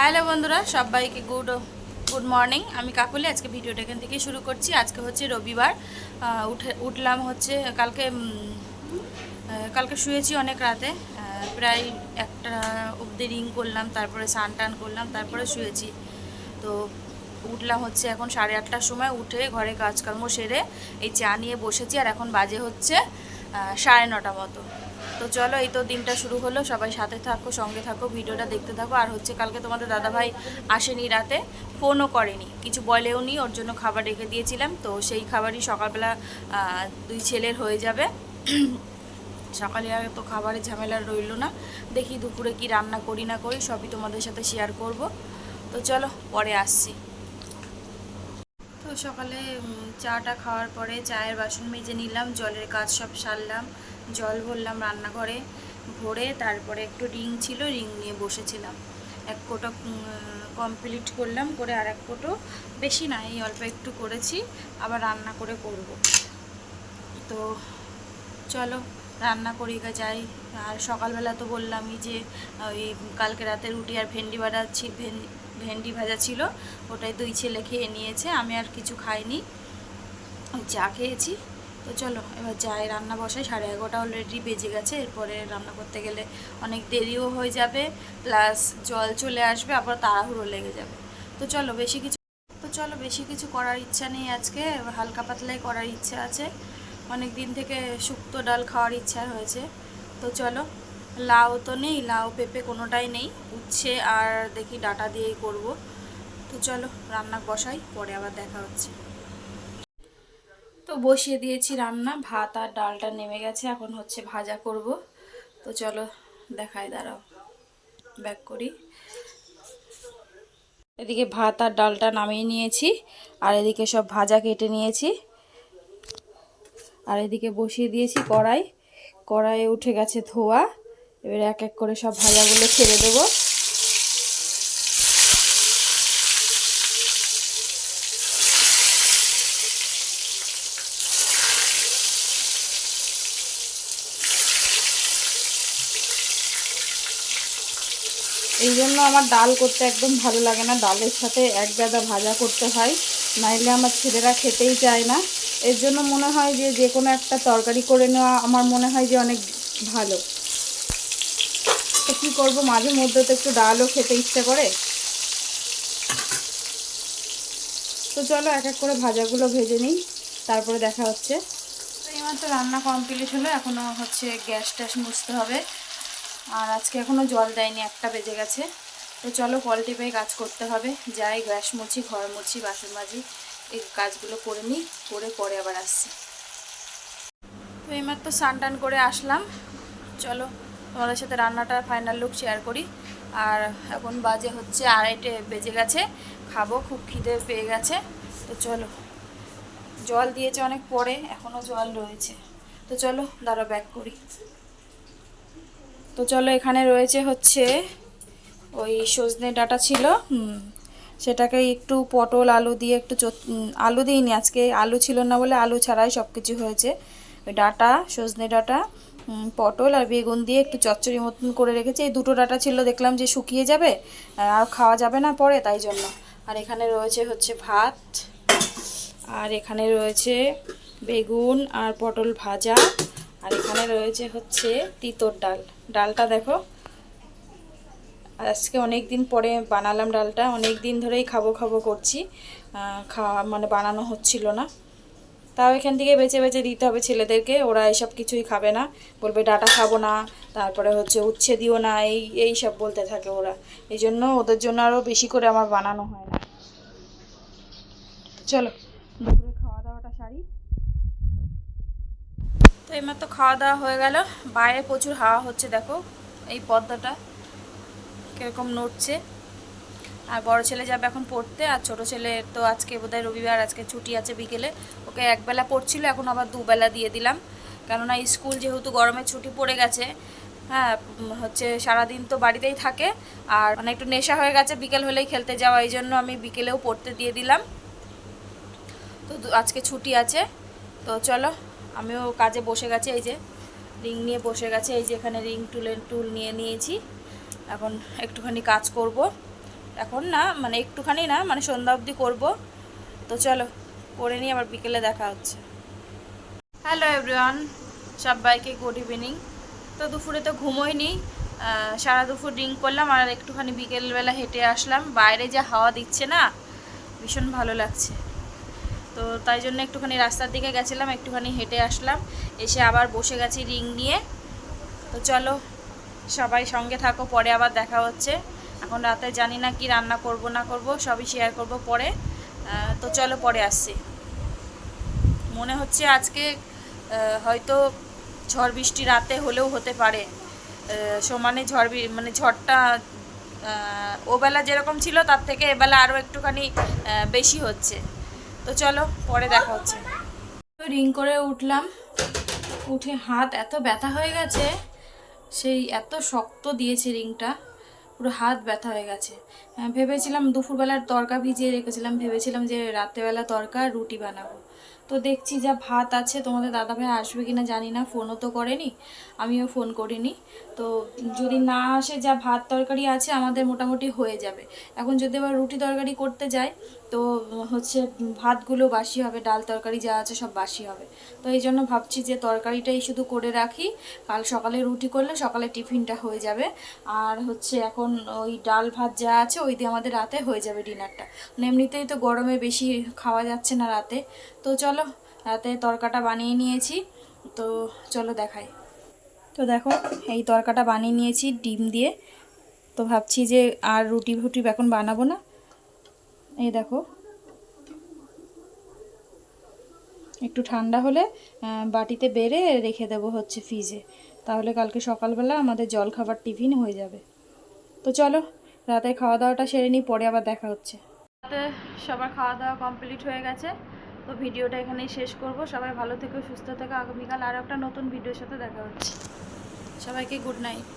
Hello বন্ধুরা, সবাইকে good good morning. আমি কাকুলি। আজকে ভিডিওটা এখান থেকেই শুরু করছি। আজকে হচ্ছে রবিবার। উঠলাম হচ্ছে কালকে শুয়েছি অনেক রাতে, প্রায় একটা অবধি রিং করলাম, তারপরে স্নান টান করলাম, তারপরে শুয়েছি। তো উঠলাম হচ্ছে এখন 8:30টার সময়। উঠে ঘরে কাজকর্ম সেরে এই চা নিয়ে বসেছি, আর এখন বাজে হচ্ছে 9:30 মতো। তো চলো, এই তো দিনটা শুরু হলো। সবাই সাথে থাকো, সঙ্গে থাকো, ভিডিওটা দেখতে থাকো। আর হচ্ছে কালকে তোমাদের দাদাভাই আসেনি রাতে, ফোনও করেনি, কিছু বলেও নি। ওর জন্য খাবার রেখে দিয়েছিলাম, তো সেই খাবারই সকালবেলা দুই ছেলের হয়ে যাবে। সকালে আর তো খাবারের ঝামেলা রইল না। দেখি দুপুরে কি রান্না করি না করি, সবই তোমাদের সাথে শেয়ার করব। তো চলো, পরে আসছি। তো সকালে চাটা খাওয়ার পরে চায়ের বাসন মেজে নিলাম, জলের কাজ সব সারলাম, জল ভরলাম রান্নাঘরে। ভরে তারপরে একটু রিং ছিল, রিং নিয়ে বসেছিলাম। এক কোটো কমপ্লিট করলাম, করে আর এক কোটো, বেশি না, এই অল্প একটু করেছি, আবার রান্না করে করব। তো চলো রান্না করি যাই। আর সকালবেলা তো বললামই যে ওই কালকে রাতে রুটি আর ভেন্ডি ভাজা ছিল, ওটাই দুই ছেলে খেয়ে নিয়েছে, আমি আর কিছু খাইনি, চা খেয়েছি। তো চলো এবার যাই, রান্না বসাই। 11:30 অলরেডি বেজে গেছে। এরপরে রান্না করতে গেলে অনেক দেরিও হয়ে যাবে, প্লাস জল চলে আসবে, আবার তাড়াহুড়ো লেগে যাবে। তো চলো বেশি কিছু করার ইচ্ছা নেই আজকে, হালকা পাতলাই করার ইচ্ছা আছে। অনেক দিন থেকে শুক্তো ডাল খাওয়ার ইচ্ছা হয়েছে। তো চলো, লাউ তো নেই, লাউ পেঁপে কোনোটাই নেই, উচ্ছে আর দেখি ডাঁটা দিয়েই করব। তো চলো রান্না বসাই, পরে আবার দেখা হচ্ছে। তো বসিয়ে দিয়েছি রান্না, ভাত আর ডালটা নেমে গেছে, এখন হচ্ছে ভাজা করব। তো চলো দেখাই, দাঁড়াও ব্যাক করি। এদিকে ভাত আর ডালটা নামিয়ে নিয়েছি, আর এদিকে সব ভাজা কেটে নিয়েছি, আর এদিকে বসিয়ে দিয়েছি কড়াই। কড়াইয়ে উঠে গেছে ধোয়া। এবার এক এক করে সব ভাজাগুলো ছেড়ে দেবো। এই জন্য আমার ডাল করতে একদম ভালো লাগে না, ডালের সাথে এক গাদা ভাজা করতে হয়, নাইলে আমার ছেলেরা খেতেই চায় না। এর জন্য মনে হয় যে যে কোনো একটা তরকারি করে নেওয়া আমার মনে হয় যে অনেক ভালো। তো কী করবো, মাঝে মধ্যে তো একটু ডালও খেতে ইচ্ছে করে। তো চলো এক এক করে ভাজাগুলো ভেজে নিই, তারপরে দেখা হচ্ছে। তো এইমাত্র রান্না কমপ্লিট হলো, এখনও হচ্ছে গ্যাস ট্যাস মুছতে হবে। আর আজকে এখনও জল দেয়নি, 1টা বেজে গেছে। তো চলো কল টিপে কাজ করতে হবে, যাই গ্যাস মুছি, ঘর মুছি, বাসন মাজি, এই কাজগুলো করে নিই, করে পরে আবার আসছি। তো এইমাত্র স্নান টান করে আসলাম। চলো তোমাদের সাথে রান্নাটা ফাইনাল লুক শেয়ার করি। আর এখন বাজে হচ্ছে 2:30 বেজে গেছে, খাবো, খুব খিদে পেয়ে গেছে। তো চলো, জল দিয়েছে অনেক পরে, এখনও জল রয়েছে। তো চলো দাঁড়া ব্যাক করি। তো চলো, এখানে রয়েছে হচ্ছে ওই সজনে ডাঁটা ছিল, সেটাকে একটু পটল আলু দিয়ে একটু আলু দিইনি আজকে, আলু ছিল না বলে আলু ছাড়াই সব কিছু হয়েছে। ওই ডাঁটা, সজনে ডাঁটা, পটল আর বেগুন দিয়ে একটু চচ্চড়ি মতন করে রেখেছি। এই দুটো ডাঁটা ছিল, দেখলাম যে শুকিয়ে যাবে আর খাওয়া যাবে না পরে, তাই জন্য। আর এখানে রয়েছে হচ্ছে ভাত, আর এখানে রয়েছে বেগুন আর পটল ভাজা, আর এখানে রয়েছে হচ্ছে তিতর ডাল। ডালটা দেখো, আজকে অনেক দিন পরে বানালাম ডালটা, অনেক দিন ধরেই খাবো খাবো করছি, খাওয়া মানে বানানো হচ্ছিল না। তাও এখান থেকে বেছে বেছে দিতে হবে ছেলেদেরকে, ওরা এসব কিছুই খাবে না, বলবে ডাঁটা খাবো না, তারপরে হচ্ছে উচ্ছে দিও না, এই সব বলতে থাকে ওরা। এই জন্য ওদের জন্য আরও বেশি করে আমার বানানো হয় না। চলো দুপুরে খাওয়া দাওয়াটা সারি। তো এইমাত্র খাওয়া দাওয়া হয়ে গেল। বাইরে প্রচুর হাওয়া হচ্ছে, দেখো এই পর্দাটা কীরকম নড়ছে। আর বড় ছেলে যাবে এখন পড়তে, আর ছোট ছেলে তো আজকে বোধহয় রবিবার, আজকে ছুটি আছে বিকেলে। ওকে একবেলা পড়ছিল, এখন আবার দুবেলা দিয়ে দিলাম, কেননা স্কুল যেহেতু গরমের ছুটি পড়ে গেছে। হ্যাঁ, হচ্ছে সারাদিন তো বাড়িতেই থাকে, আর মানে একটু নেশা হয়ে গেছে বিকেল হলেই খেলতে যাওয়া, এই জন্য আমি বিকেলেও পড়তে দিয়ে দিলাম। তো আজকে ছুটি আছে। তো চলো, আমিও কাজে বসে গেছি, এই যে রিং নিয়ে বসে গেছে, এই যে এখানে রিং টুল নিয়ে নিয়েছি, এখন একটুখানি কাজ করব। এখন না, মানে একটুখানি না, মানে সন্ধ্যা অবধি করবো। তো চলো করে নিই, আবার বিকেলে দেখা হচ্ছে। হ্যালো এভরিওয়ান, সবাইকে গুড ইভিনিং। তো দুপুরে তো ঘুমোইনি, সারা দুপুর ড্রিঙ্ক করলাম আর একটুখানি বিকেলবেলা হেঁটে আসলাম। বাইরে যা হাওয়া দিচ্ছে না, ভীষণ ভালো লাগছে। তো তাই জন্য একটুখানি রাস্তার দিকে গেছিলাম, একটুখানি হেঁটে আসলাম, এসে আবার বসে গেছি রিং নিয়ে। তো চলো সবাই সঙ্গে থাকো, পরে আবার দেখা হচ্ছে। এখন রাতে জানি না কি রান্না করব না করব, সবই শেয়ার করব পরে। তো চলো পরে আসছি। মনে হচ্ছে আজকে হয়তো ঝড় বৃষ্টি রাতে হলেও হতে পারে। সমানে মানে ঝড়টা ওবেলা যেরকম ছিল তার থেকে এবেলা আরও একটুখানি বেশি হচ্ছে। তো চলো পরে দেখা হচ্ছে। রিং করে উঠলাম, উঠে হাত এত ব্যথা হয়ে গেছে, সেই এত শক্ত দিয়েছে রিংটা, পুরো হাত ব্যথা হয়ে গেছে। ভেবেছিলাম দুপুরবেলার তরকা ভিজিয়ে রেখেছিলাম, ভেবেছিলাম যে রাত্রেবেলা তরকা রুটি বানাবো। তো দেখছি যা ভাত আছে, তোমাদের দাদাভাই আসবে কিনা জানি না, ফোনও তো করেনি, আমিও ফোন করিনি। তো যদি না আসে, যা ভাত তরকারি আছে আমাদের মোটামুটি হয়ে যাবে। এখন যদি আবার রুটি তরকারি করতে যাই তো হচ্ছে ভাতগুলো বাসি হবে, ডাল তরকারি যা আছে সব বাসি হবে। তো এই জন্য ভাবছি যে তরকারিটাই শুধু করে রাখি, কাল সকালে রুটি করলে সকালে টিফিনটা হয়ে যাবে। আর হচ্ছে এখন ওই ডাল ভাত যা আছে ওই দিয়ে আমাদের রাতে হয়ে যাবে ডিনারটা। মানে এমনিতেই তো গরমে বেশি খাওয়া যাচ্ছে না রাতে। তো চলো রাতে তরকাটা বানিয়ে নিয়েছি, তো চলো দেখাই। তো দেখো এই তরকাটা বানিয়ে নিয়েছি ডিম দিয়ে। তো ভাবছি যে আর রুটি ফুটি এখন বানাবো না। এই দেখো একটু ঠান্ডা হলে বাটিতে বেড়ে রেখে দেবো হচ্ছে ফ্রিজে, তাহলে কালকে সকালবেলা আমাদের জল খাবার টিফিন হয়ে যাবে। তো চলো রাতে খাওয়া দাওয়াটা সেরে নিই, পরে আবার দেখা হচ্ছে। রাতে সবার খাওয়া দাওয়া কমপ্লিট হয়ে গেছে। তো ভিডিওটা এখানেই শেষ করব। সবাই ভালো থেকো, সুস্থ থেকো। আগামীকাল আরও একটা নতুন ভিডিওর সাথে দেখা হচ্ছে। সবাইকে গুড নাইট।